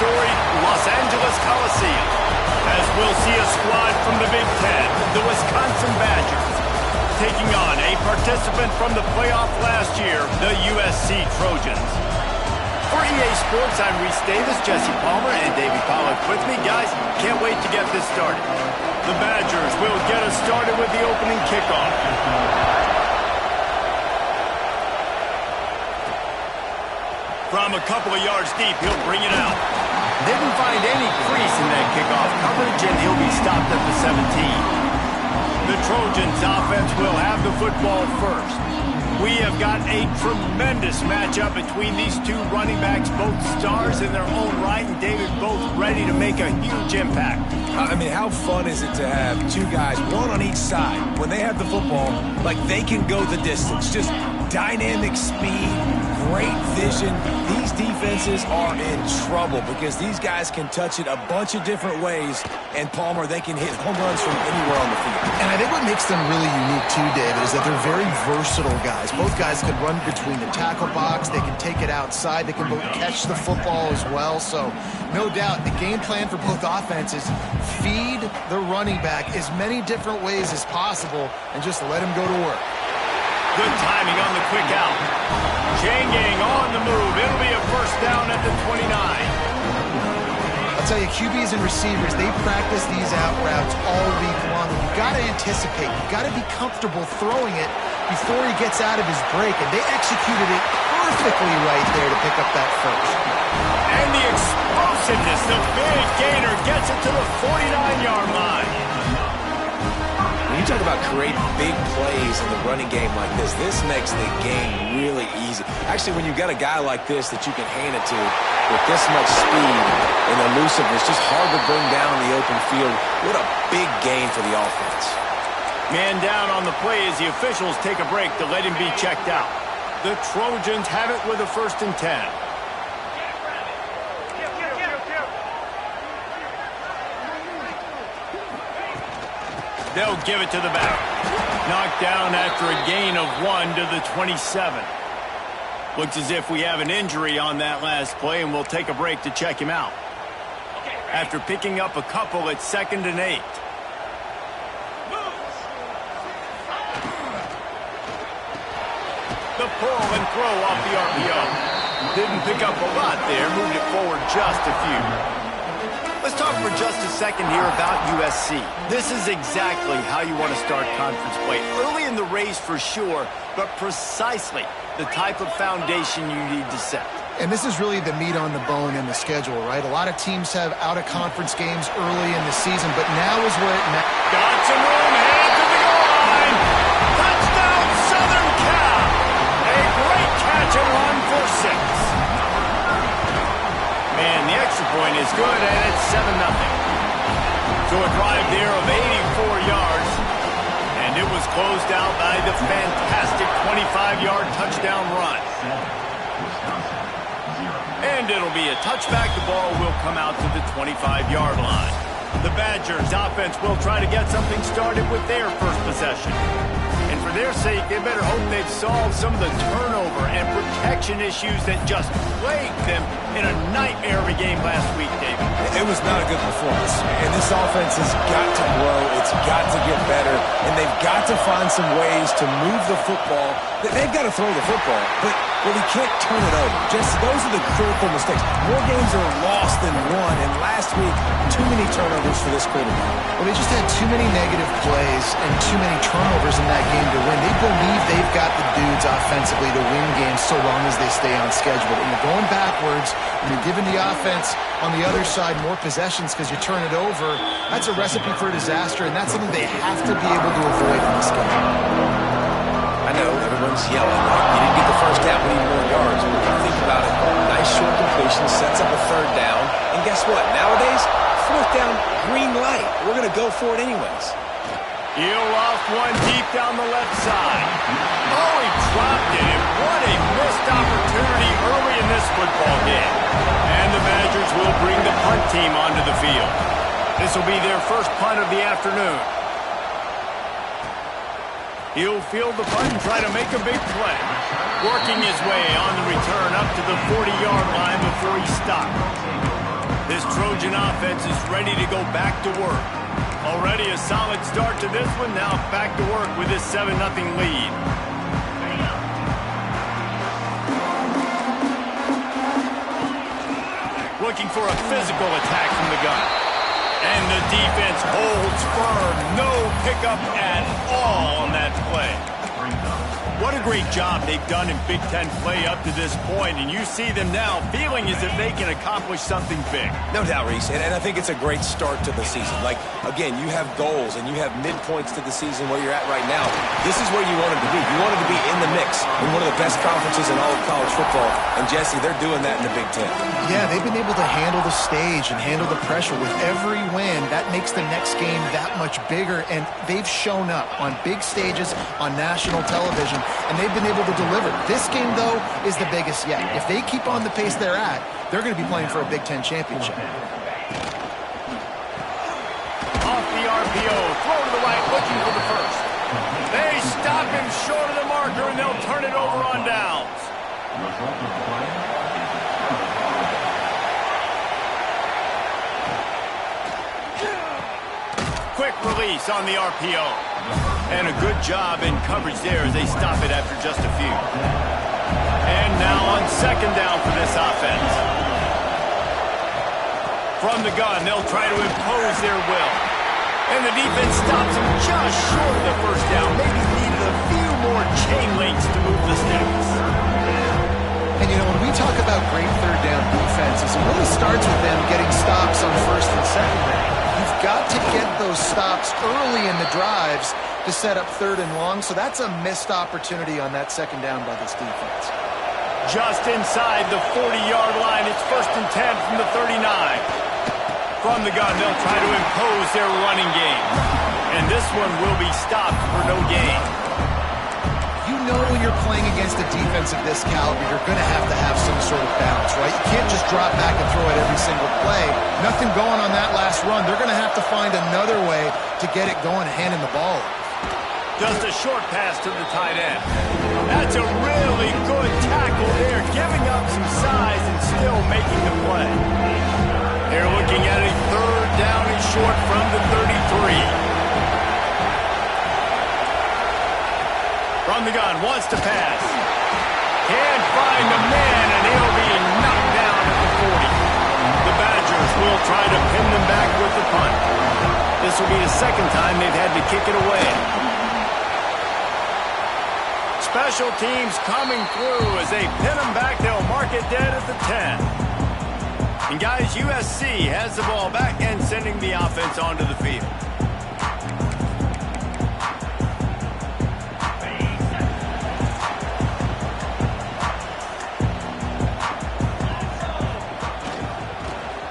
storied Los Angeles Coliseum, as we'll see a squad from the Big Ten, the Wisconsin Badgers, taking on a participant from the playoff last year, the USC Trojans. For EA Sports, I'm Reese Davis, Jesse Palmer, and Davey Pollack with me. Guys, can't wait to get this started. The Badgers will get us started with the opening kickoff. From a couple of yards deep, he'll bring it out. Didn't find any crease in that kickoff coverage, and he'll be stopped at the 17. The Trojans offense will have the football first. We have got a tremendous matchup between these two running backs, both stars in their own right, and David, both ready to make a huge impact. I mean, how fun is it to have two guys, one on each side, when they have the football, like they can go the distance. Just dynamic speed, great vision. These defenses are in trouble because these guys can touch it a bunch of different ways, and Palmer, they can hit home runs from anywhere on the field. And I think what makes them really unique too, David, is that they're very versatile guys. Both guys can run between the tackle box, they can take it outside, they can both catch the football as well. So no doubt the game plan for both offenses, feed the running back as many different ways as possible and just let him go to work. Good timing on the quick out. Changing on the move. It'll be a first down at the 29. I'll tell you, QBs and receivers, they practice these out routes all week long. You've got to anticipate. You've got to be comfortable throwing it before he gets out of his break. And they executed it perfectly right there to pick up that first. And the explosiveness, the big gainer gets it to the 49-yard line. When you talk about creating big plays in the running game like this makes the game really easy. Actually, when you've got a guy like this that you can hand it to with this much speed and elusiveness, just hard to bring down in the open field. What a big gain for the offense. Man down on the play as the officials take a break to let him be checked out. The Trojans have it with a 1st and 10. They'll give it to the back. Knocked down after a gain of 1 to the 27. Looks as if we have an injury on that last play, and we'll take a break to check him out. After picking up a couple at 2nd and 8. The pull and throw off the RPO. Didn't pick up a lot there, moved it forward just a few. Let's talk for just a second here about USC. This is exactly how you want to start conference play. Early in the race for sure, but precisely the type of foundation you need to set. And this is really the meat on the bone in the schedule, right? A lot of teams have out-of-conference games early in the season, but now is where it matters. Got some room, head to the goal line. Touchdown, Southern Cal. A great catch and run for 6. And the extra point is good, and it's 7-0. So a drive there of 84 yards, and it was closed out by the fantastic 25-yard touchdown run. And it'll be a touchback. The ball will come out to the 25-yard line. The Badgers offense will try to get something started with their first possession. And for their sake, they better hope they've solved some of the turnover and protection issues that just plagued them in a nightmare of a game last week, David. It was not a good performance. And this offense has got to grow. It's got to get better. And they've got to find some ways to move the football. They've got to throw the football, but he can't turn it over. Just those are the critical mistakes. More games are lost than won. And last week, too many turnovers for this quarterback. Well, they just had too many negative plays and too many turnovers in that game to win. They believe they've got the dudes offensively to win games so long as they stay on schedule. But when you're going backwards, when you're giving the offense on the other side more possessions because you turn it over, that's a recipe for disaster, and that's something they have to be able to avoid in this game. I know everyone's yelling, like, you didn't get the first down, we need more yards. But when you think about it, nice short completion, sets up a 3rd down. And guess what? Nowadays, 4th down, green light. We're going to go for it anyways. He'll off one deep down the left side. Oh, he dropped it, and what a missed opportunity early in this football game. And the Badgers will bring the punt team onto the field. This will be their first punt of the afternoon. He'll field the punt and try to make a big play. Working his way on the return up to the 40-yard line before he stopped. This Trojan offense is ready to go back to work. Already a solid start to this one. Now back to work with this 7-0 lead. Looking for a physical attack from the gun. And the defense holds firm. No pickup at all on that play. What a great job they've done in Big Ten play up to this point, and you see them now feeling as if they can accomplish something big. No doubt, Reese, and I think it's a great start to the season. Like, again, you have goals and you have midpoints to the season where you're at right now. This is where you wanted to be. You wanted to be in the mix in one of the best conferences in all of college football, and Jesse, they're doing that in the Big Ten. Yeah, they've been able to handle the stage and handle the pressure with every win. That makes the next game that much bigger, and they've shown up on big stages on national television, and they've been able to deliver. This game, though, is the biggest yet. If they keep on the pace they're at, they're going to be playing for a Big Ten championship. Off the RPO, throw to the right, looking for the first. They stop him short of the marker, and they'll turn it over on downs. Quick release on the RPO. And a good job in coverage there as they stop it after just a few. And now on second down for this offense. From the gun, they'll try to impose their will. And the defense stops them just short of the first down. Maybe needed a few more chain links to move the sticks. And, you know, when we talk about great third down defenses, it really starts with them getting stops on first and second down. You've got to get those stops early in the drives to set up third and long, so that's a missed opportunity on that second down by this defense. Just inside the 40-yard line, it's 1st and 10 from the 39. From the gun, they'll try to impose their running game. And this one will be stopped for no gain. You know when you're playing against a defense of this caliber, you're going to have some sort of balance, right? You can't just drop back and throw it every single play. Nothing going on that last run. They're going to have to find another way to get it going, handing the ball. Just a short pass to the tight end. That's a really good tackle there, giving up some size and still making the play. They're looking at a third down and short from the 33. From the gun, wants to pass. Can't find the man, and he'll be knocked down at the 40. The Badgers will try to pin them back with the punt. This will be the second time they've had to kick it away. Special teams coming through as they pin them back. They'll mark it dead at the 10. And guys, USC has the ball back and sending the offense onto the field.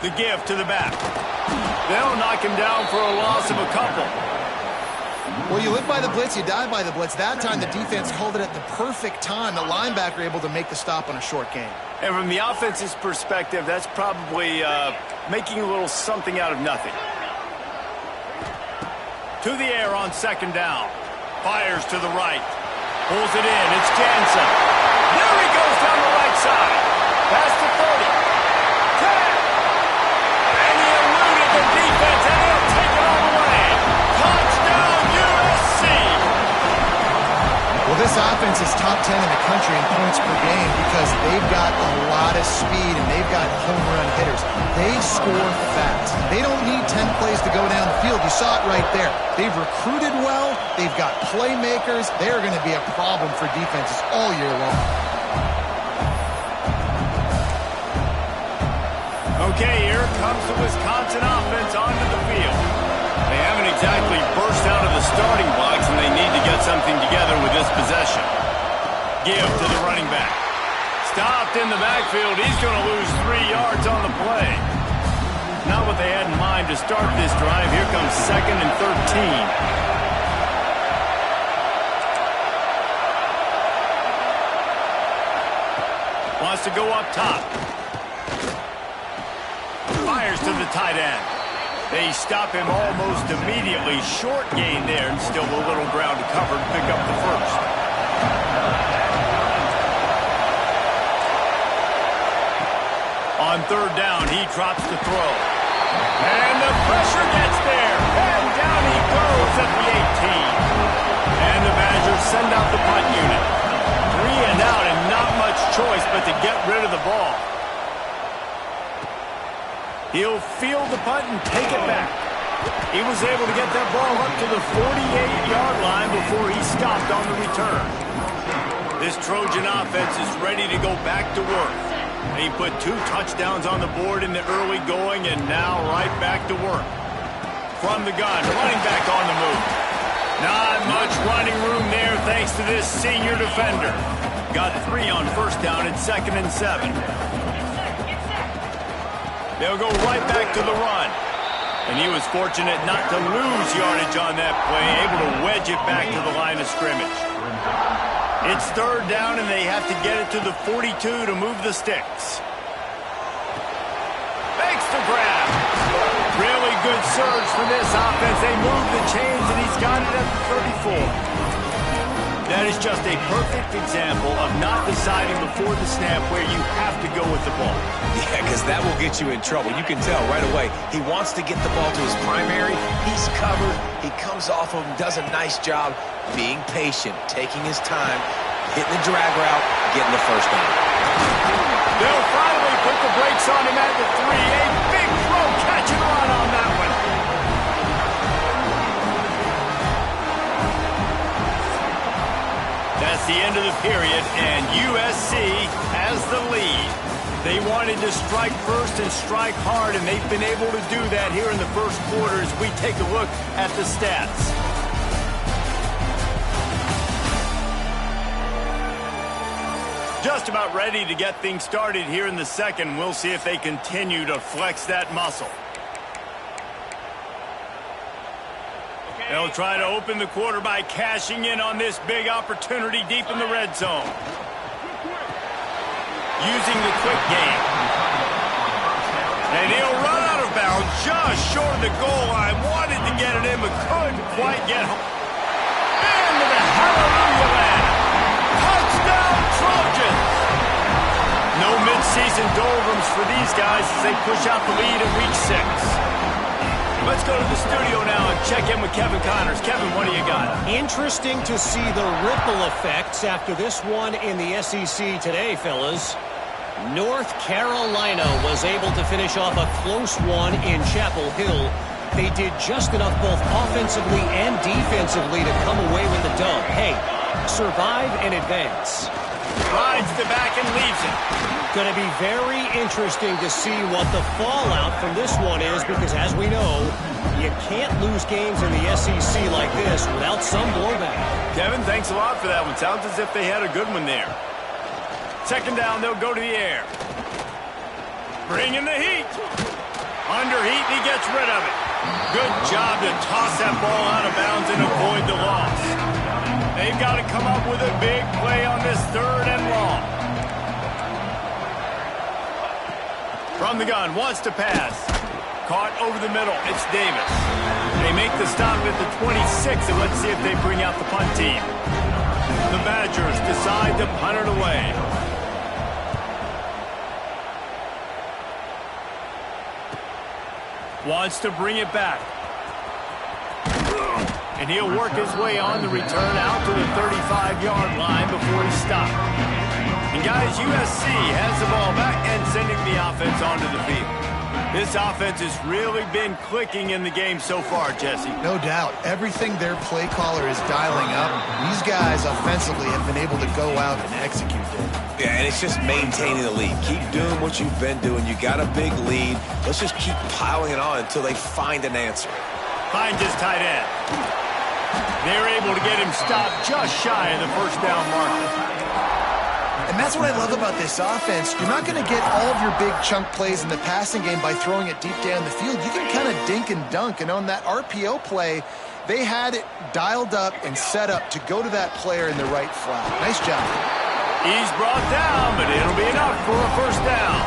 The give to the back. They'll knock him down for a loss of a couple. Well, you live by the blitz, you die by the blitz. That time the defense called it at the perfect time. The linebacker able to make the stop on a short gain. And from the offense's perspective, that's probably making a little something out of nothing. To the air on second down. Fires to the right. Pulls it in. It's Jansen. There he goes down the right side. Past the 30. 10. And he eluded the defense, and he'll take it all the way. Touchdown, USC. Well, this offense is top 10 in the country in points per game because they've got a lot of speed and they've got home run hitters. They score fast. They don't need 10 plays to go down the field. You saw it right there. They've recruited well. They've got playmakers. They're going to be a problem for defenses all year long. Okay, here comes the Wisconsin offense onto the field. They haven't exactly burst out of the starting blocks, and they need to get something together with this possession. Give to the running back. Stopped in the backfield. He's going to lose 3 yards on the play. Not what they had in mind to start this drive. Here comes 2nd and 13. Wants to go up top. Fires to the tight end. They stop him almost immediately. Short gain there, and still a little ground to cover to pick up the first. On third down, he drops to throw. And the pressure gets there. And down he goes at the 18. And the Badgers send out the punt unit. 3 and out and not much choice but to get rid of the ball. He'll field the punt and take it back. He was able to get that ball up to the 48-yard line before he stopped on the return. This Trojan offense is ready to go back to work. He put 2 touchdowns on the board in the early going and now right back to work. From the gun, running back on the move. Not much running room there thanks to this senior defender. Got 3 on first down and 2nd and 7. They'll go right back to the run. And he was fortunate not to lose yardage on that play, able to wedge it back to the line of scrimmage. It's third down, and they have to get it to the 42 to move the sticks. Makes the grab. Really good surge for this offense. They move the chains, and he's got it at the 34. That is just a perfect example of not deciding before the snap where you have to go with the ball. Yeah, because that will get you in trouble. You can tell right away he wants to get the ball to his primary. He's covered. He comes off of him, does a nice job being patient, taking his time, hitting the drag route, getting the first down. They'll finally put the brakes on him at the 3. A big throw, catch and run on that one. That's the end of the period, and USC has the lead. They wanted to strike first and strike hard, and they've been able to do that here in the first quarter as we take a look at the stats. Just about ready to get things started here in the second. We'll see if they continue to flex that muscle. They'll try to open the quarter by cashing in on this big opportunity deep in the red zone. Using the quick game. And he'll run out of bounds just short of the goal line. Wanted to get it in, but couldn't quite get home. Into the hallelujah land. Touchdown Trojans! No midseason doldrums for these guys as they push out the lead in week 6. Let's go to the studio now and check in with Kevin Connors. Kevin, what do you got? Interesting to see the ripple effects after this one in the SEC today, fellas. North Carolina was able to finish off a close one in Chapel Hill. They did just enough both offensively and defensively to come away with the dub. Hey, survive and advance. Rides the back and leaves it. Going to be very interesting to see what the fallout from this one is because, as we know, you can't lose games in the SEC like this without some blowback. Kevin, thanks a lot for that one. Sounds as if they had a good one there. Second down, they'll go to the air. Bringing the heat. Under heat, he gets rid of it. Good job to toss that ball out of bounds and avoid the loss. They've got to come up with a big play on this third and long. From the gun, wants to pass. Caught over the middle. It's Davis. They make the stop at the 26, and let's see if they bring out the punt team. The Badgers decide to punt it away. Wants to bring it back. And he'll work his way on the return out to the 35-yard line before he stopped. And guys, USC has the ball back and sending the offense onto the field. This offense has really been clicking in the game so far, Jesse. No doubt. Everything their play caller is dialing up, these guys offensively have been able to go out and execute it. Yeah, and it's just maintaining the lead. Keep doing what you've been doing. You got a big lead. Let's just keep piling it on until they find an answer. Finds his tight end. They're able to get him stopped just shy of the first down marker. And that's what I love about this offense. You're not going to get all of your big chunk plays in the passing game by throwing it deep down the field. You can kind of dink and dunk. And on that RPO play, they had it dialed up and set up to go to that player in the right flat. Nice job. He's brought down, but it'll be enough for a first down.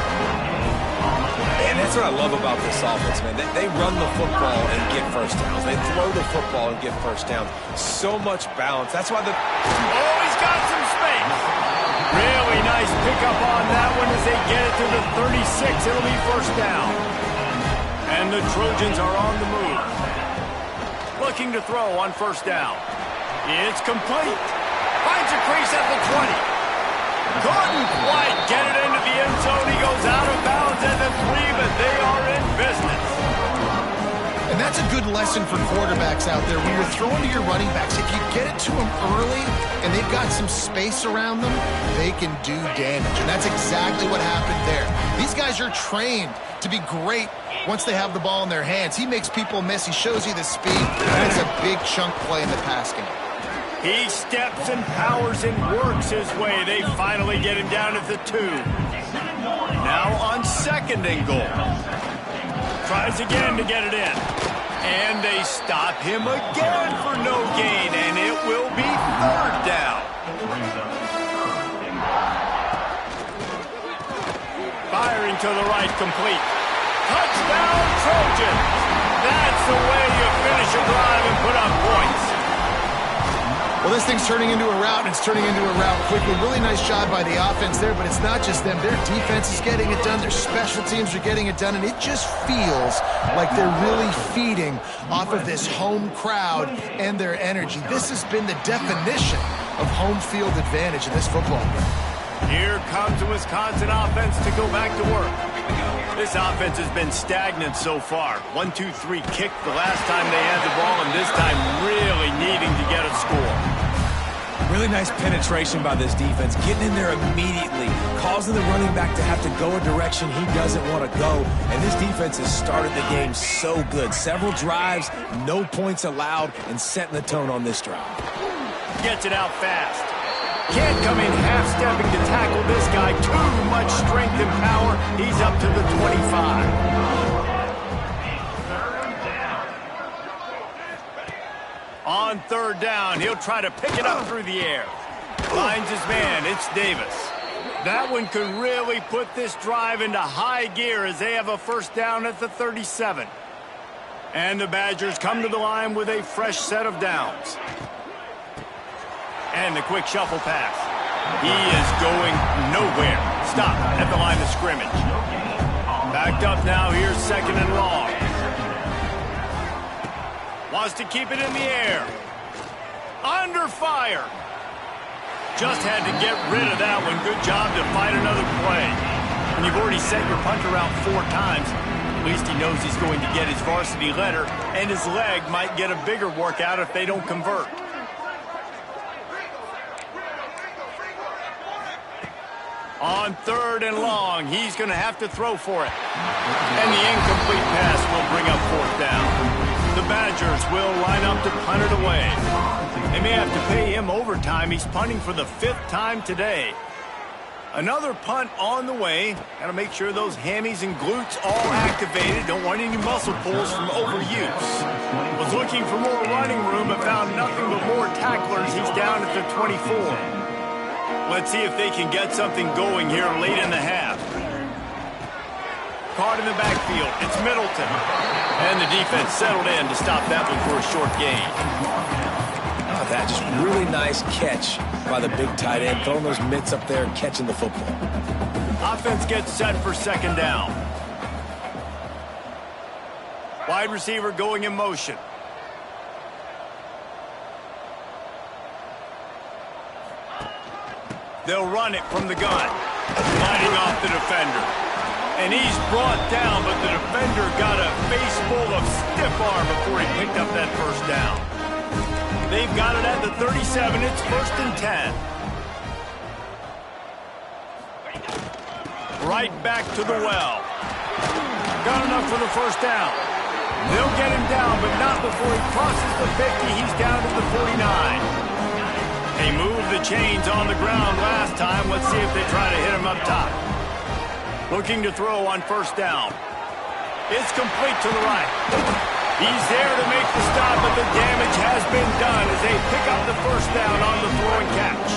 And that's what I love about this offense, man. They run the football and get first downs. They throw the football and get first downs. So much balance. That's why Oh, he's got some space. Really nice pickup on that one as they get it to the 36. It'll be first down. And the Trojans are on the move. Looking to throw on first down. It's complete. Finds a crease at the 20. Couldn't quite get it into the end zone. He goes out of bounds at the 3, but they are in business. And that's a good lesson for quarterbacks out there. When you're throwing to your running backs, if you get it to them early and they've got some space around them, they can do damage. And that's exactly what happened there. These guys are trained to be great once they have the ball in their hands. He makes people miss. He shows you the speed. And it's a big chunk play in the pass game. He steps and powers and works his way. They finally get him down at the 2. Now on second and goal. Tries again to get it in. And they stop him again for no gain, and it will be third down. Firing to the right, complete. Touchdown, Trojans! That's the way you finish a drive and put up points. Well, this thing's turning into a rout, and it's turning into a rout quickly. Really nice job by the offense there, but it's not just them. Their defense is getting it done. Their special teams are getting it done, and it just feels like they're really feeding off of this home crowd and their energy. This has been the definition of home field advantage in this football game. Here comes the Wisconsin offense to go back to work. This offense has been stagnant so far. 1-2-3 kick the last time they had the ball, and this time really needing to get a score. Really nice penetration by this defense, getting in there immediately, causing the running back to have to go a direction he doesn't want to go. And this defense has started the game so good. Several drives, no points allowed, and setting the tone on this drive. Gets it out fast. Can't come in half-stepping to tackle this guy. Too much strength and power. He's up to the 25. On third down, he'll try to pick it up through the air. Finds his man. It's Davis. That one could really put this drive into high gear as they have a first down at the 37. And the Badgers come to the line with a fresh set of downs. And the quick shuffle pass. He is going nowhere. Stop at the line of scrimmage. Backed up now. Here's second and long. Wants to keep it in the air. Under fire. Just had to get rid of that one. Good job to fight another play. When you've already set your punter out 4 times, at least he knows he's going to get his varsity letter, and his leg might get a bigger workout if they don't convert. On third and long, he's going to have to throw for it. And the incomplete pass will bring up fourth down. The Badgers will line up to punt it away. They may have to pay him overtime. He's punting for the 5th time today. Another punt on the way. Got to make sure those hammies and glutes all activated. Don't want any muscle pulls from overuse. Was looking for more running room, but found nothing but more tacklers. He's down at the 24. Let's see if they can get something going here late in the half. Caught in the backfield. It's Middleton. And the defense settled in to stop that one for a short gain. Oh, that just really nice catch by the big tight end, throwing those mitts up there and catching the football. Offense gets set for second down. Wide receiver going in motion. They'll run it from the gun. Lining off the defender. And he's brought down, but the defender got a face full of stiff arm before he picked up that first down. They've got it at the 37. It's first and 10. Right back to the well. Got enough for the first down. They'll get him down, but not before he crosses the 50. He's down to the 49. They moved the chains on the ground last time. Let's see if they try to hit him up top. Looking to throw on first down. It's complete to the right. He's there to make the stop, but the damage has been done as they pick up the first down on the throw and catch.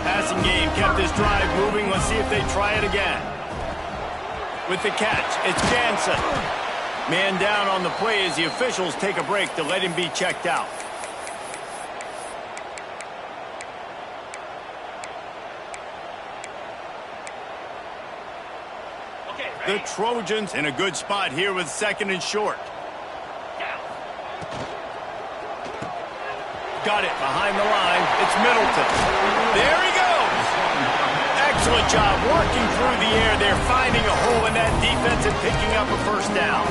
Passing game kept this drive moving. Let's see if they try it again. With the catch, it's Jansen. Man down on the play as the officials take a break to let him be checked out. The Trojans in a good spot here with 2nd and short. Got it behind the line. It's Middleton. There he goes. Excellent job working through the air there, finding a hole in that defense and picking up a first down.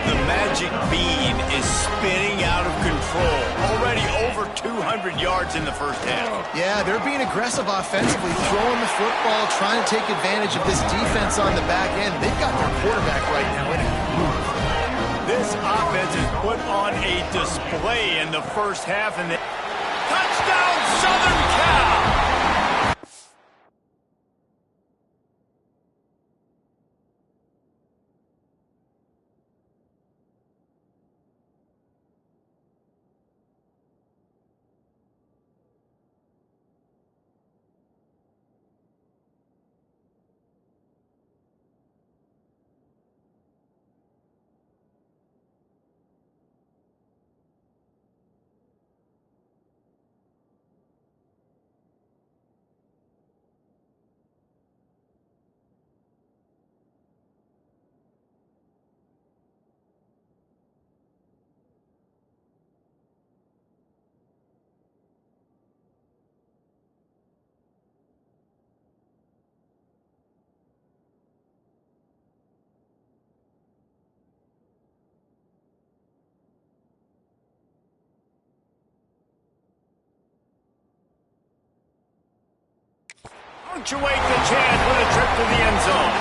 The magic bean is spinning out of control. Already over 200 yards in the first half. Yeah, they're being aggressive offensively, throwing the football, trying to take advantage of this defense on the back end. They've got their quarterback right now in it. This offense is put on a display in the first half, and touchdown Southern Cal! Punctuate the chance with a trip to the end zone.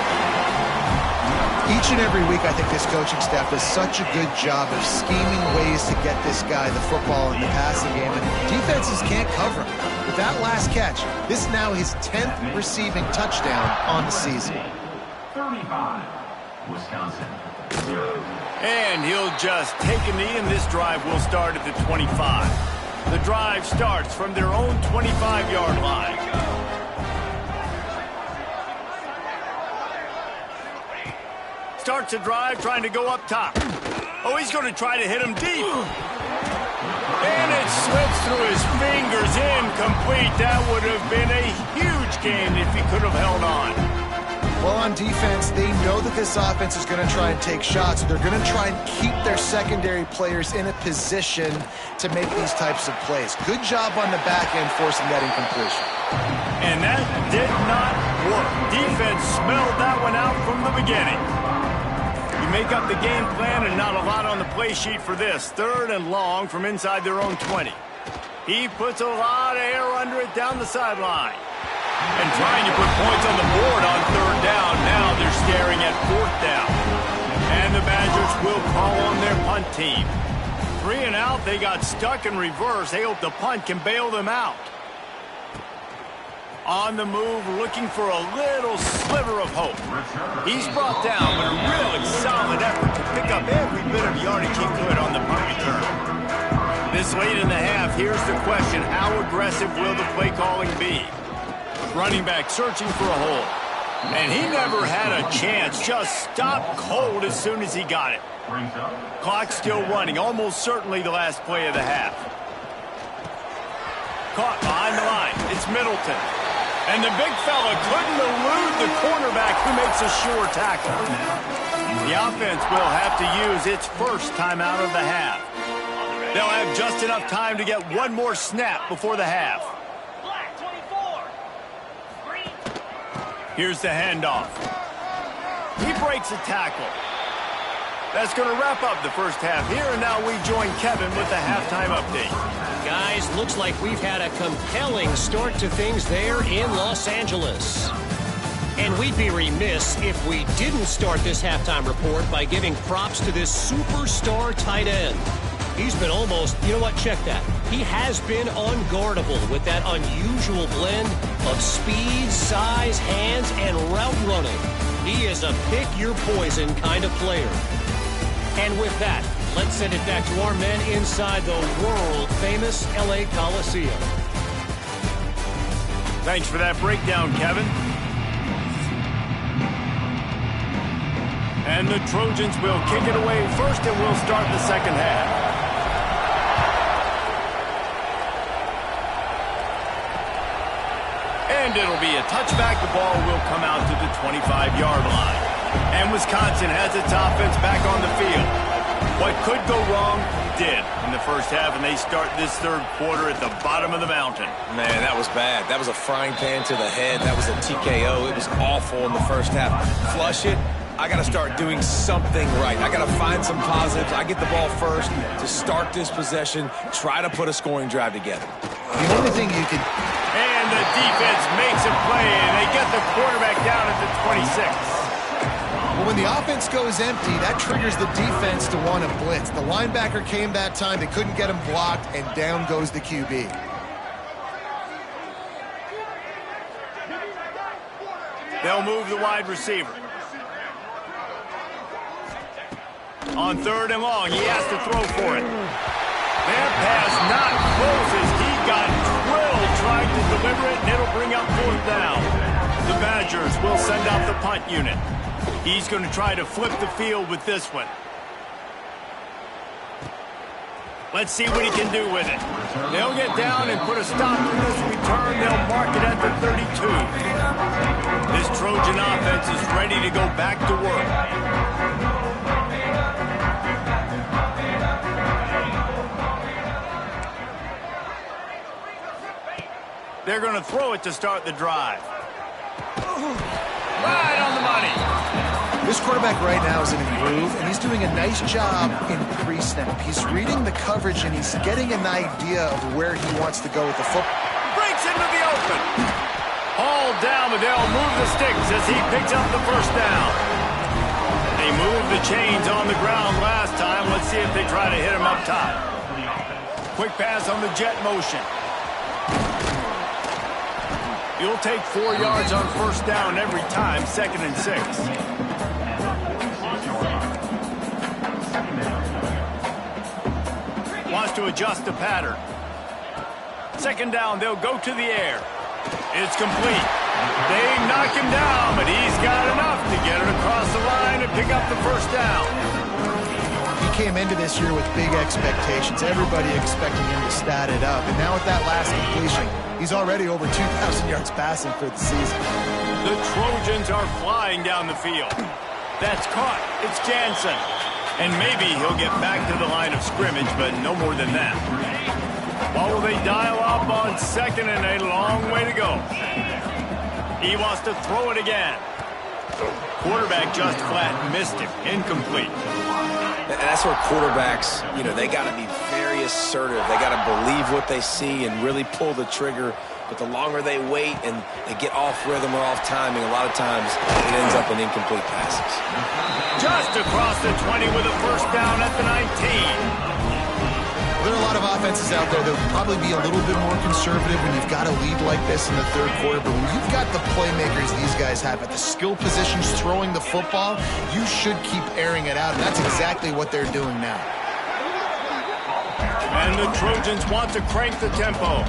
Each and every week, I think this coaching staff does such a good job of scheming ways to get this guy the football in the passing game, and defenses can't cover him. With that last catch, this is now his 10th receiving touchdown on the season. 35, Wisconsin. And he'll just take a knee, and this drive will start at the 25. The drive starts from their own 25-yard line. Starts a drive trying to go up top. Oh, he's going to try to hit him deep. And it slips through his fingers, incomplete. That would have been a huge gain if he could have held on. Well, on defense, they know that this offense is going to try and take shots. So they're going to try and keep their secondary players in a position to make these types of plays. Good job on the back end forcing that incompletion. And that did not work. Defense smelled that one out from the beginning. You make up the game plan and not a lot on the play sheet for this. 3rd and long from inside their own 20. He puts a lot of air under it down the sideline. And trying to put points on the board on 3rd down. Now they're staring at 4th down. And the Badgers will call on their punt team. 3 and out, they got stuck in reverse. They hope the punt can bail them out. On the move, looking for a little sliver of hope. He's brought down, but a really solid effort to pick up every bit of yardage he could on the punt return. This late in the half, here's the question: how aggressive will the play calling be? Running back searching for a hole. And he never had a chance, just stopped cold as soon as he got it. Clock still running, almost certainly the last play of the half. Caught behind the line, it's Middleton. And the big fella couldn't elude the cornerback who makes a sure tackle. The offense will have to use its first timeout of the half. They'll have just enough time to get one more snap before the half. Here's the handoff. He breaks a tackle. That's going to wrap up the first half here, and now we join Kevin with the halftime update. Guys, looks like we've had a compelling start to things there in Los Angeles. And we'd be remiss if we didn't start this halftime report by giving props to this superstar tight end. He's been almost, you know what, check that. He has been unguardable with that unusual blend of speed, size, hands, and route running. He is a pick-your-poison kind of player. And with that, let's send it back to our men inside the world-famous LA Coliseum. Thanks for that breakdown, Kevin. And the Trojans will kick it away first, and we'll start the second half. And it'll be a touchback. The ball will come out to the 25-yard line. And Wisconsin has its offense back on the field. What could go wrong did in the first half, and they start this third quarter at the bottom of the mountain. Man, that was bad. That was a frying pan to the head. That was a TKO. It was awful in the first half. Flush it. I got to start doing something right. I got to find some positives. I get the ball first to start this possession, try to put a scoring drive together. The only thing you can... And the defense makes a play, and they get the quarterback down at the 26. Well, when the offense goes empty, that triggers the defense to want to blitz. The linebacker came that time. They couldn't get him blocked, and down goes the QB. They'll move the wide receiver. On 3rd and long, he has to throw for it. That pass not closes. He got drilled trying to deliver it, and it'll bring up 4th down. The Badgers will send out the punt unit. He's going to try to flip the field with this one. Let's see what he can do with it. They'll get down and put a stop to this return. They'll mark it at the 32. This Trojan offense is ready to go back to work. They're going to throw it to start the drive. Right on the money. This quarterback right now is in a groove, and he's doing a nice job in pre-snap. He's reading the coverage, and he's getting an idea of where he wants to go with the football. Breaks into the open. Hauled down, but they'll move the sticks as he picks up the first down. They moved the chains on the ground last time. Let's see if they try to hit him up top. Quick pass on the jet motion. You'll take 4 yards on 1st down every time, 2nd and 6. Wants to adjust the pattern. 2nd down, they'll go to the air. It's complete. They knock him down, but he's got enough to get it across the line and pick up the 1st down. He came into this year with big expectations. Everybody expecting him to stat it up. And now with that last completion, he's already over 2,000 yards passing for the season. The Trojans are flying down the field. That's caught. It's Jansen. And maybe he'll get back to the line of scrimmage, but no more than that. What will they dial up on 2nd and a long way to go? He wants to throw it again. Quarterback just flat missed him. Incomplete. And that's where quarterbacks, they got to be very assertive. They got to believe what they see and really pull the trigger. But the longer they wait and they get off rhythm or off timing, a lot of times it ends up in incomplete passes. Just across the 20 with a 1st down at the 19. There are a lot of offenses out there that will probably be a little bit more conservative when you've got a lead like this in the 3rd quarter. But when you've got the playmakers these guys have at the skill positions throwing the football, you should keep airing it out. And that's exactly what they're doing now. And the Trojans want to crank the tempo.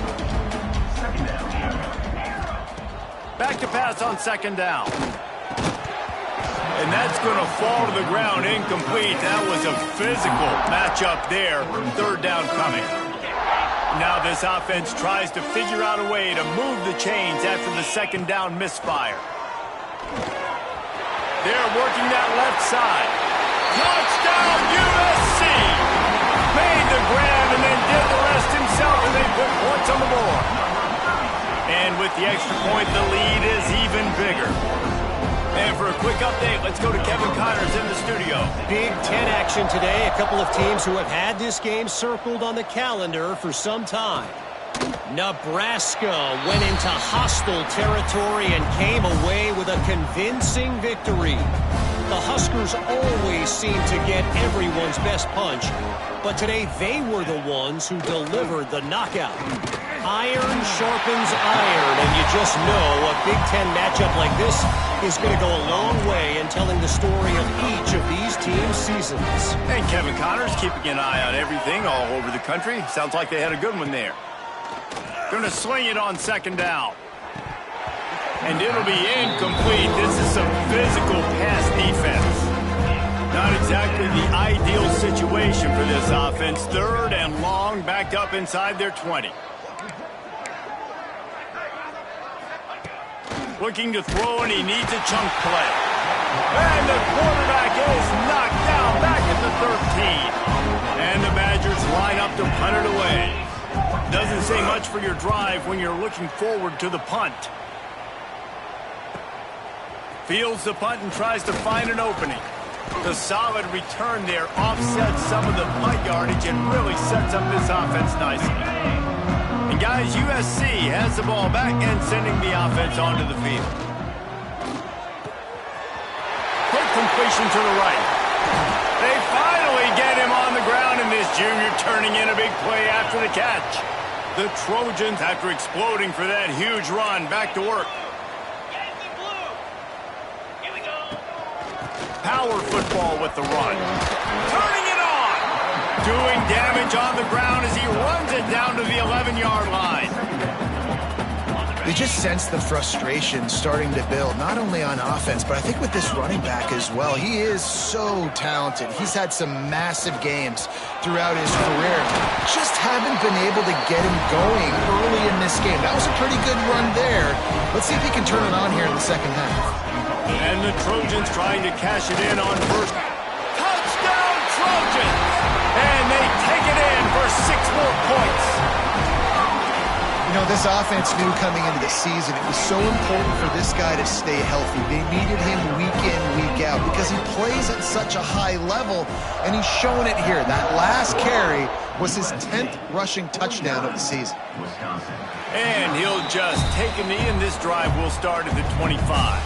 Back to pass on 2nd down. And that's going to fall to the ground incomplete. That was a physical matchup there. 3rd down coming. Now this offense tries to figure out a way to move the chains after the 2nd down misfire. They're working that left side. Touchdown USC! Made the grab and then did the rest himself, and they put points on the board. And with the extra point, the lead is even bigger. And for a quick update, let's go to Kevin Connors in the studio. Big Ten action today. A couple of teams who have had this game circled on the calendar for some time. Nebraska went into hostile territory and came away with a convincing victory. The Huskers always seem to get everyone's best punch, but today they were the ones who delivered the knockout. Iron sharpens iron, and you just know a Big Ten matchup like this is going to go a long way in telling the story of each of these teams' seasons. And Kevin Connors keeping an eye on everything all over the country. Sounds like they had a good one there. Going to sling it on 2nd down. And it'll be incomplete. This is some physical pass defense. Not exactly the ideal situation for this offense. 3rd and long, backed up inside their 20. looking to throw, and he needs a chunk play. And the quarterback is knocked down back at the 13. And the Badgers line up to punt it away. Doesn't say much for your drive when you're looking forward to the punt. Fields the punt and tries to find an opening. The solid return there offsets some of the punt yardage and really sets up this offense nicely. And guys, USC has the ball back and sending the offense onto the field. Quick completion to the right. They finally get him on the ground, and this junior turning in a big play after the catch. The Trojans, after exploding for that huge run, back to work. Power football with the run. Turning it on. Doing damage on the ground as he runs it down to the 11-yard line. You just sense the frustration starting to build, not only on offense, but I think with this running back as well. He is so talented. He's had some massive games throughout his career. Just haven't been able to get him going early in this game. That was a pretty good run there. Let's see if he can turn it on here in the second half. And the Trojans trying to cash it in on first. Touchdown, Trojans! And they take it in for 6 more points. You know, this offense knew coming into the season it was so important for this guy to stay healthy. They needed him week in, week out because he plays at such a high level, and he's showing it here. That last carry was his 10th rushing touchdown of the season. And he'll just take a knee, and this drive will start at the 25.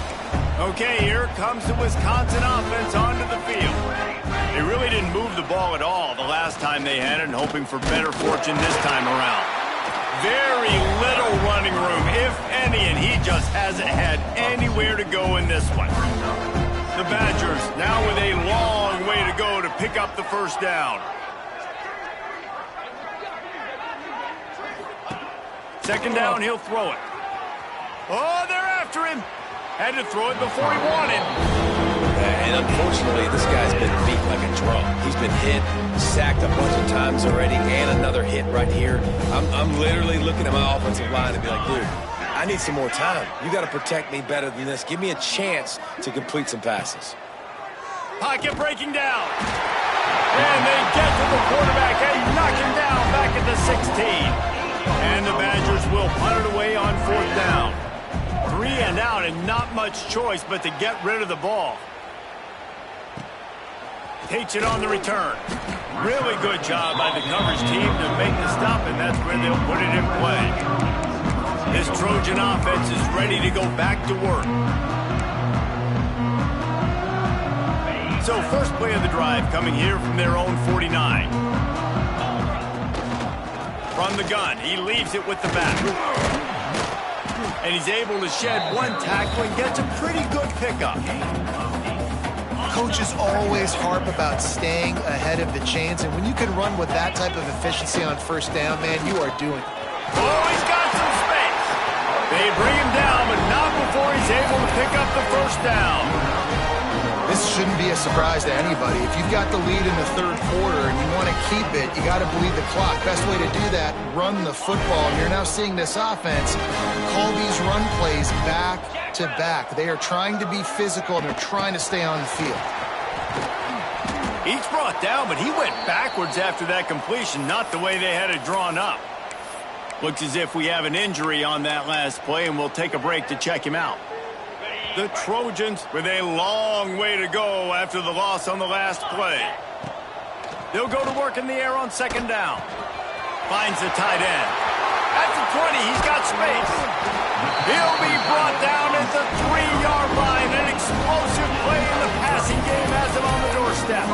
Okay, here comes the Wisconsin offense onto the field. They really didn't move the ball at all the last time they had it, and hoping for better fortune this time around. Very little running room, if any, and he just hasn't had anywhere to go in this one. The Badgers now with a long way to go to pick up the first down. Second down, he'll throw it. Oh, they're after him. Had to throw it before he wanted. And unfortunately, this guy's been beat like a drum. He's been hit, sacked a bunch of times already, and another hit right here. I'm literally looking at my offensive line and be like, dude, I need some more time. You got to protect me better than this. Give me a chance to complete some passes. Pocket breaking down. And they get to the quarterback and knock him down back at the 16. And the Badgers will punt it away on 4th down. 3 and out, and not much choice but to get rid of the ball. Takes it on the return. Really good job by the coverage team to make the stop, and that's where they'll put it in play. This Trojan offense is ready to go back to work. So first play of the drive coming here from their own 49. From the gun, he leaves it with the back. And he's able to shed 1 tackle and gets a pretty good pickup. Coaches always harp about staying ahead of the chains, and when you can run with that type of efficiency on first down, man, you are doing it. Oh, he's got some space. They bring him down, but not before he's able to pick up the first down. This shouldn't be a surprise to anybody. If you've got the lead in the 3rd quarter and you want to keep it, you got to bleed the clock. Best way to do that, run the football. And you're now seeing this offense call these run plays back to back. They are trying to be physical, and they're trying to stay on the field. He's brought down, but he went backwards after that completion, not the way they had it drawn up. Looks as if we have an injury on that last play, and we'll take a break to check him out. The Trojans with a long way to go after the loss on the last play. They'll go to work in the air on 2nd down. Finds the tight end. At the 20, he's got space. He'll be brought down at the 3-yard line. An explosive play in the passing game has him on the doorstep.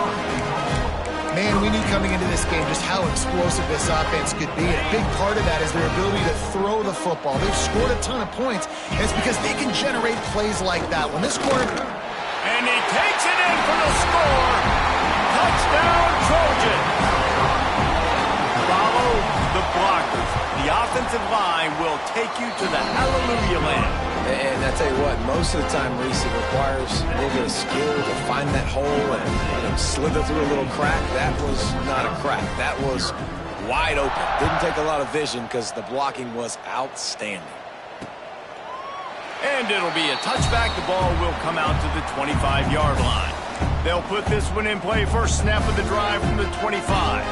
Man, we knew coming into this game just how explosive this offense could be. And a big part of that is their ability to throw the football. They've scored a ton of points, and it's because they can generate plays like that. When this quarter... And he takes it in for the score. Touchdown, Trojans. Follow the blockers. The offensive line will take you to the hallelujah land. And I tell you what, most of the time, Reese, it requires a little bit of skill to find that hole and slither through a little crack. That was not a crack. That was wide open. Didn't take a lot of vision because the blocking was outstanding. And it'll be a touchback. The ball will come out to the 25-yard line. They'll put this one in play first snap of the drive from the 25.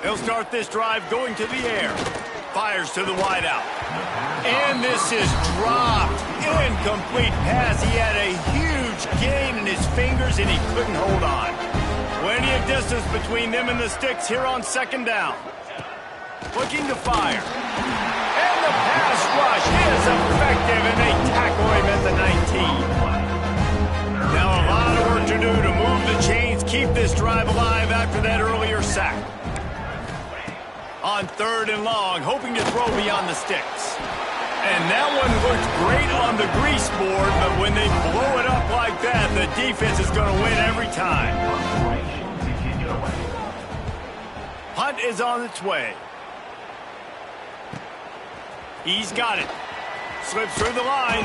They'll start this drive going to the air. Fires to the wideout. And this is dropped. Incomplete pass. He had a huge gain in his fingers, and he couldn't hold on. Plenty of distance between them and the sticks here on second down. Looking to fire. And the pass rush is effective, and they tackle him at the 19. Now a lot of work to do to move the chains, keep this drive alive after that earlier sack. On third and long, hoping to throw beyond the sticks. And that one looked great on the grease board, but when they blow it up like that, the defense is going to win every time. Punt is on its way. He's got it. Slips through the line.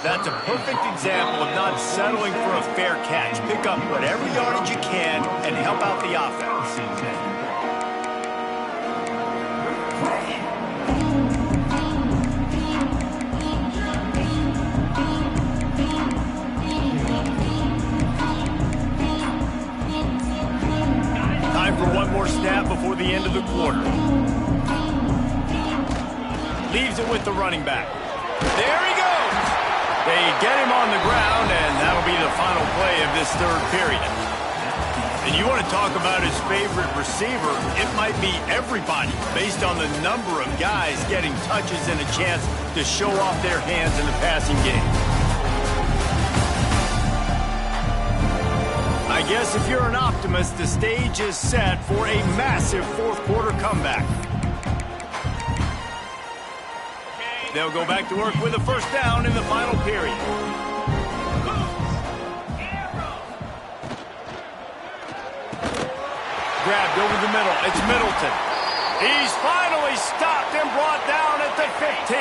That's a perfect example of not settling for a fair catch. Pick up whatever yardage you can and help out the offense. Time for one more snap before the end of the quarter. Leaves it with the running back. There he goes! They get him on the ground, and that'll be the final play of this third period. And you want to talk about his favorite receiver, it might be everybody, based on the number of guys getting touches and a chance to show off their hands in the passing game. I guess if you're an optimist, the stage is set for a massive fourth-quarter comeback. They'll go back to work with a first down in the final period. Grabbed over the middle. It's Middleton. He's finally stopped and brought down at the 15.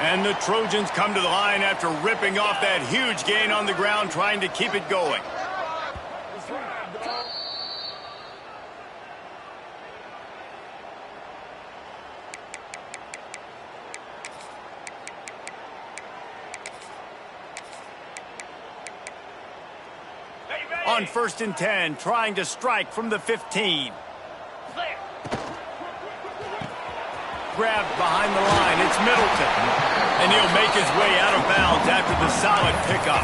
And the Trojans come to the line after ripping off that huge gain on the ground, trying to keep it going. On 1st and 10, trying to strike from the 15. Grabbed behind the line, it's Middleton. And he'll make his way out of bounds after the solid pickup.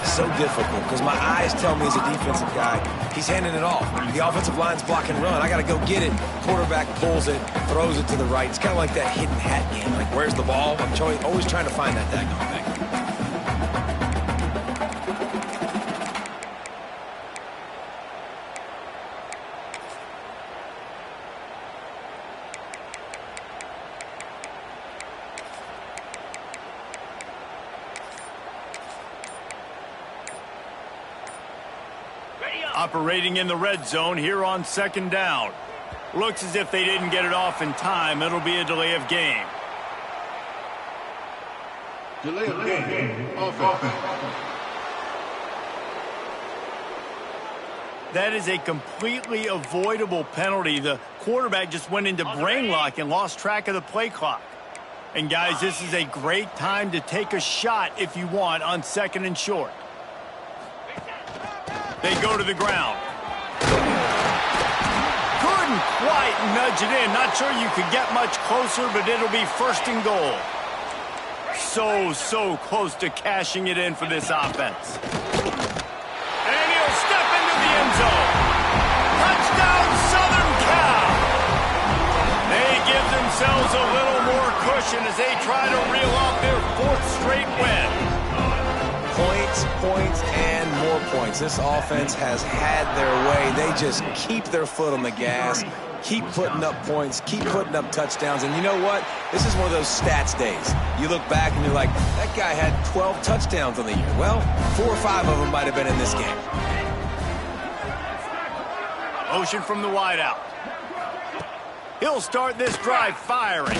So difficult, because my eyes tell me as a defensive guy, he's handing it off. The offensive line's block and run. I got to go get it. Quarterback pulls it, throws it to the right. It's kind of like that hidden hat game. Like, where's the ball? I'm always trying to find that daggone thing. Operating in the red zone here on second down. Looks as if they didn't get it off in time. It'll be a delay of game. Delay of game. Offense. That is a completely avoidable penalty. The quarterback just went into brain lock and lost track of the play clock. And guys, this is a great time to take a shot if you want on second and short. They go to the ground. Couldn't quite nudge it in. Not sure you could get much closer, but it'll be first and goal. So close to cashing it in for this offense. And he'll step into the end zone. Touchdown, Southern Cal. They give themselves a little more cushion as they try to reel off their fourth straight win. Points, and more points. This offense has had their way. They just keep their foot on the gas, keep putting up points, keep putting up touchdowns. And you know what? This is one of those stats days. You look back and you're like, that guy had 12 touchdowns on the year. Well, 4 or 5 of them might have been in this game. Motion from the wideout. He'll start this drive firing.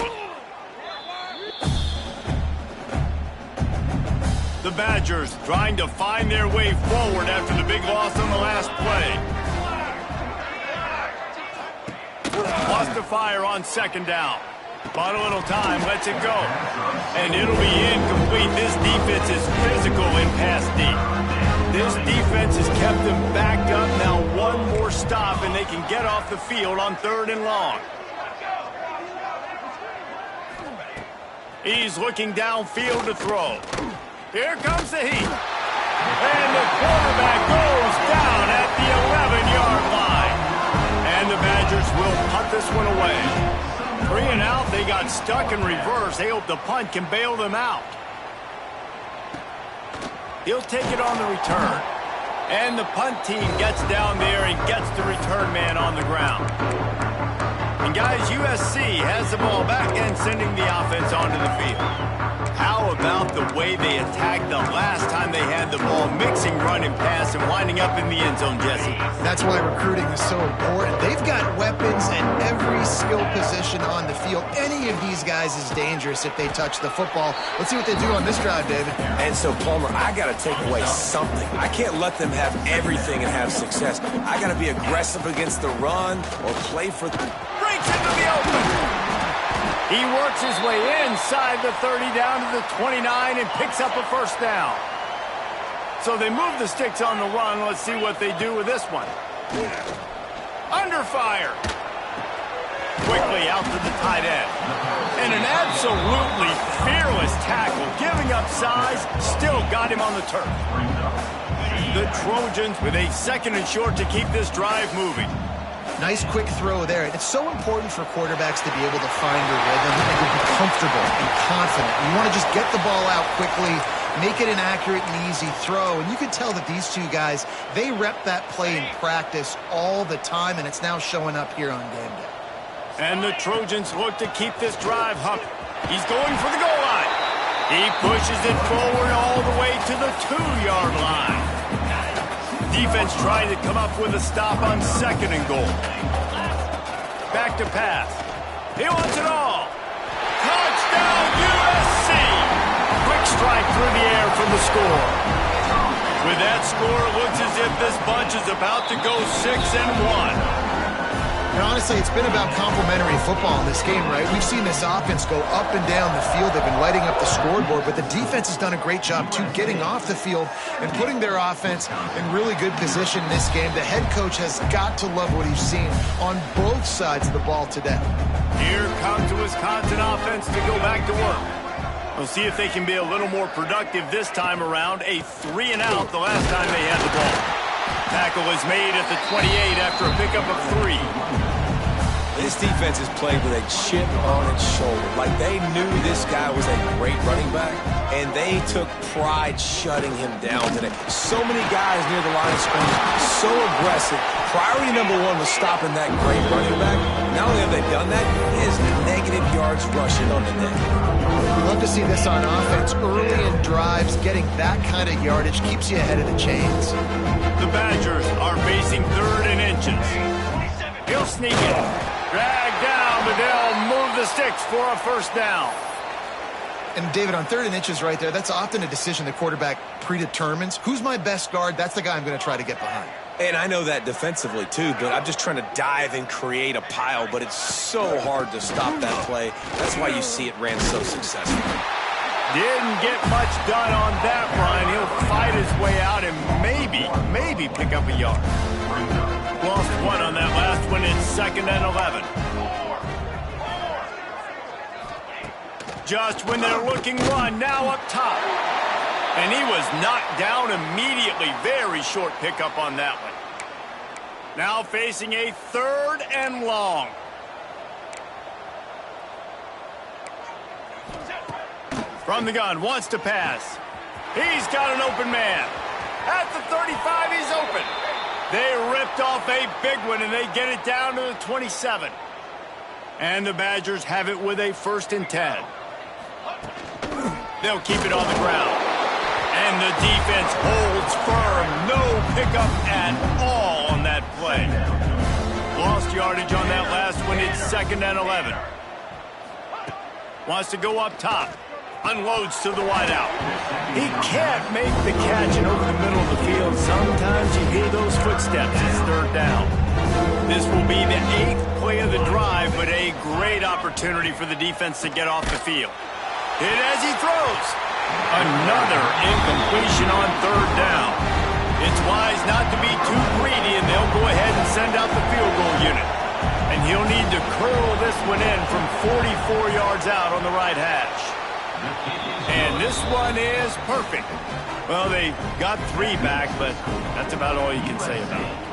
The Badgers trying to find their way forward after the big loss on the last play. Lost to fire on second down. Bought a little time, lets it go. And it'll be incomplete. This defense is physical in pass deep. This defense has kept them backed up. Now one more stop, and they can get off the field on 3rd and long. He's looking downfield to throw. Here comes the heat. And the quarterback goes down at the 11-yard line. And the Badgers will punt this one away. 3 and out, they got stuck in reverse. They hope the punt can bail them out. He'll take it on the return. And the punt team gets down there and gets the return man on the ground. And guys, USC has the ball back and sending the offense onto the field. How about the way they attacked the last time they had the ball, mixing run and pass and winding up in the end zone, Jesse? That's why recruiting is so important. They've got weapons at every skill position on the field. Any of these guys is dangerous if they touch the football. Let's see what they do on this drive, David. And so, Palmer, I got to take away something. I can't let them have everything and have success. I got to be aggressive against the run or play for the... Breaks into the open. He works his way inside the 30 down to the 29 and picks up a first down. So they move the sticks on the run. Let's see what they do with this one. Under fire. Quickly out to the tight end. And an absolutely fearless tackle. Giving up size, still got him on the turf. The Trojans with a 2nd and short to keep this drive moving. Nice quick throw there. It's so important for quarterbacks to be able to find their rhythm and to be comfortable and confident. You want to just get the ball out quickly, make it an accurate and easy throw. And you can tell that these two guys, they rep that play in practice all the time, and it's now showing up here on game day. And the Trojans look to keep this drive humming. He's going for the goal line. He pushes it forward all the way to the 2-yard line. Defense trying to come up with a stop on 2nd and goal. Back to pass. He wants it all. Touchdown USC. Quick strike through the air from the score. With that score, it looks as if this bunch is about to go 6-1. And honestly, it's been about complementary football in this game, right? We've seen this offense go up and down the field. They've been lighting up the scoreboard, but the defense has done a great job, too, getting off the field and putting their offense in really good position in this game. The head coach has got to love what he's seen on both sides of the ball today. Here comes the Wisconsin offense to go back to work. We'll see if they can be a little more productive this time around. A 3 and out the last time they had the ball. Tackle is made at the 28 after a pickup of 3. This defense is played with a chip on its shoulder. Like they knew this guy was a great running back, and they took pride shutting him down today. So many guys near the line of scrimmage, so aggressive. Priority number 1 was stopping that great running back. Not only have they done that, he has negative yards rushing on the day. We love to see this on offense. Early in drives, getting that kind of yardage keeps you ahead of the chains. The Badgers are facing 3rd and inches. He'll sneak it. Drag down, but they'll move the sticks for a first down. And, David, on 3rd and inches right there, that's often a decision the quarterback predetermines. Who's my best guard? That's the guy I'm going to try to get behind. And I know that defensively, too, but I'm just trying to dive and create a pile, but it's so hard to stop that play. That's why you see it ran so successfully. Didn't get much done on that run. He'll fight his way out and maybe pick up a yard. Lost 1 on that last one. It's 2nd and 11. Just when they're looking run, now up top. And he was knocked down immediately. Very short pickup on that one. Now facing a 3rd and long. From the gun, wants to pass. He's got an open man. At the 35, he's open. They ripped off a big one, and they get it down to the 27. And the Badgers have it with a 1st and 10. They'll keep it on the ground. And the defense holds firm. No pickup at all on that play. Lost yardage on that last one. It's 2nd and 11. Wants to go up top. Unloads to the wideout. He can't make the catch and over the middle of the field. Sometimes you hear those footsteps. It's 3rd down. This will be the 8th play of the drive, but a great opportunity for the defense to get off the field. Hit as he throws. Another incompletion on 3rd down. It's wise not to be too greedy, and they'll go ahead and send out the field goal unit. And he'll need to curl this one in from 44 yards out on the right hash. And this one is perfect. Well, they got 3 back, but that's about all you can say about it.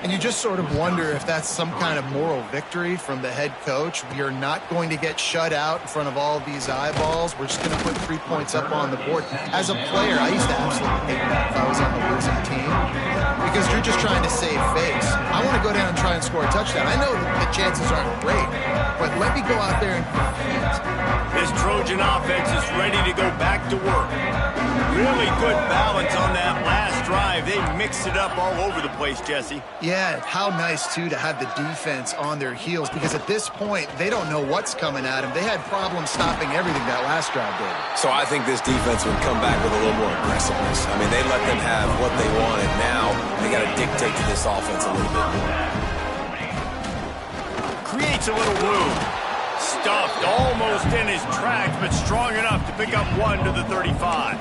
And you just sort of wonder if that's some kind of moral victory from the head coach. We are not going to get shut out in front of all of these eyeballs. We're just going to put 3 points up on the board. As a player, I used to absolutely hate that if I was on the losing team, because you're just trying to save face. I want to go down and try and score a touchdown. I know that the chances aren't great, but let me go out there and compete. This Trojan offense is ready to go back to work. Really good balance on that last drive. They mixed it up all over the place, Jesse. Yeah, how nice, too, to have the defense on their heels, because at this point, they don't know what's coming at them. They had problems stopping everything that last drive did. So I think this defense would come back with a little more aggressiveness. I mean, they let them have what they wanted. Now they got to dictate to this offense a little bit more. Creates a little room. Stuffed almost in his tracks, but strong enough to pick up 1 to the 35.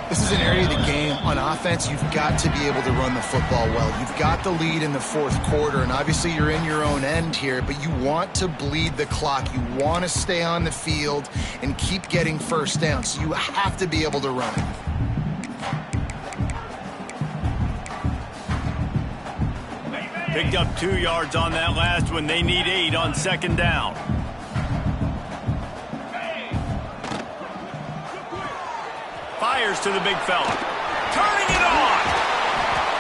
This is an area of the game on offense. You've got to be able to run the football well. You've got the lead in the 4th quarter, and obviously you're in your own end here, but you want to bleed the clock. You want to stay on the field and keep getting first down, so you have to be able to run it. Picked up 2 yards on that last one. They need 8 on 2nd down. Fires to the big fella. Turning it on!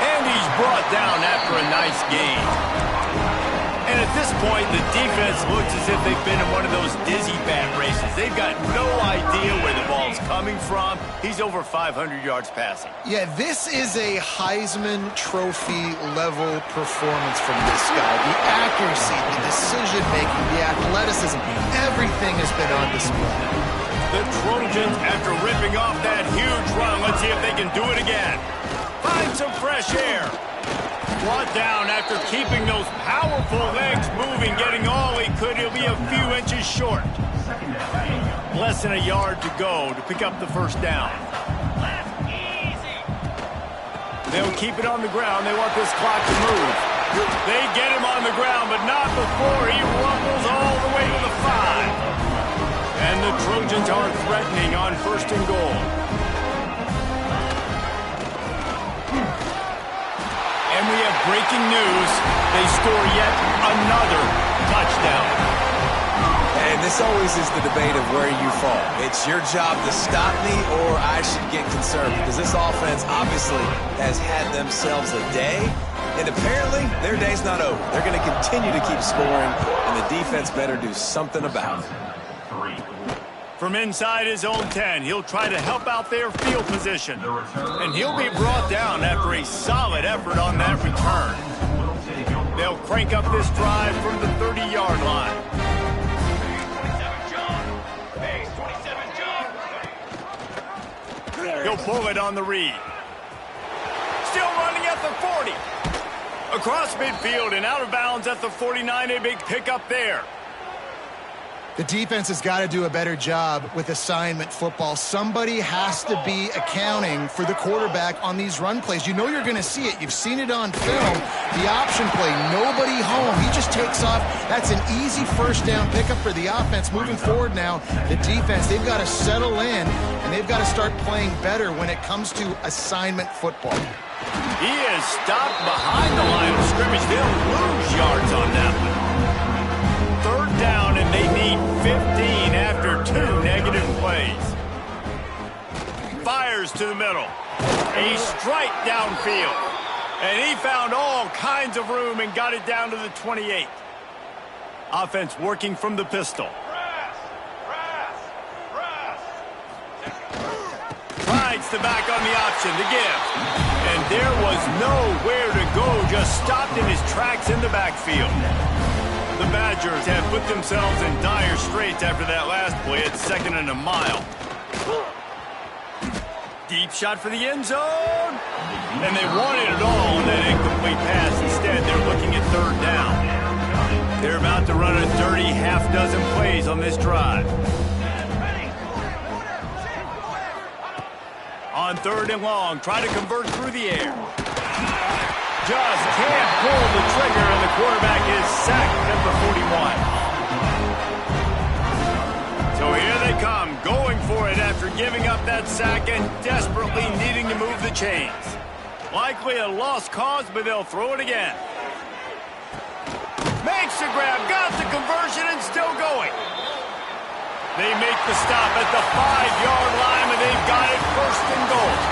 And he's brought down after a nice gain. And at this point, the defense looks as if they've been in one of those dizzy bat races. They've got no idea where the ball's coming from. He's over 500 yards passing. Yeah, this is a Heisman Trophy level performance from this guy. The accuracy, the decision-making, the athleticism, everything has been on display. The Trojans, after ripping off that huge run, let's see if they can do it again. Find some fresh air. Brought down after keeping those powerful legs moving, getting all he could. He'll be a few inches short. Less than a yard to go to pick up the 1st down. They'll keep it on the ground. They want this clock to move. They get him on the ground, but not before he rumbles all the way to the 5. And the Trojans are threatening on 1st and goal. And we have breaking news. They score yet another touchdown. And this always is the debate of where you fall. It's your job to stop me, or I should get concerned, because this offense obviously has had themselves a day, and apparently their day's not over. They're going to continue to keep scoring, and the defense better do something about it. From inside his own 10, he'll try to help out their field position. And he'll be brought down after a solid effort on that return. They'll crank up this drive from the 30-yard line. 27 John. He'll pull it on the read. Still running at the 40. Across midfield and out of bounds at the 49, a big pickup there. The defense has got to do a better job with assignment football. Somebody has to be accounting for the quarterback on these run plays. You know you're going to see it. You've seen it on film. The option play, nobody home. He just takes off. That's an easy 1st down pickup for the offense. Moving forward now, the defense, they've got to settle in, and they've got to start playing better when it comes to assignment football. He is stopped behind the line of scrimmage. They'll lose yards on that one. 3rd down, and they need 15 after 2 negative plays. Fires to the middle. A strike downfield. And he found all kinds of room and got it down to the 28. Offense working from the pistol. Rides the back on the option to give. And there was nowhere to go, just stopped in his tracks in the backfield. The Badgers have put themselves in dire straits after that last play. It's 2nd and a mile. Deep shot for the end zone. And they wanted it all on that incomplete pass. Instead, they're looking at third down. They're about to run a dirty half-dozen plays on this drive. On third and long, try to convert through the air. Just can't pull the trigger, and the quarterback is sacked at the 41. So here they come, going for it after giving up that sack and desperately needing to move the chains. Likely a lost cause, but they'll throw it again. Makes the grab, got the conversion, and still going. They make the stop at the 5-yard line, and they've got it first and goal.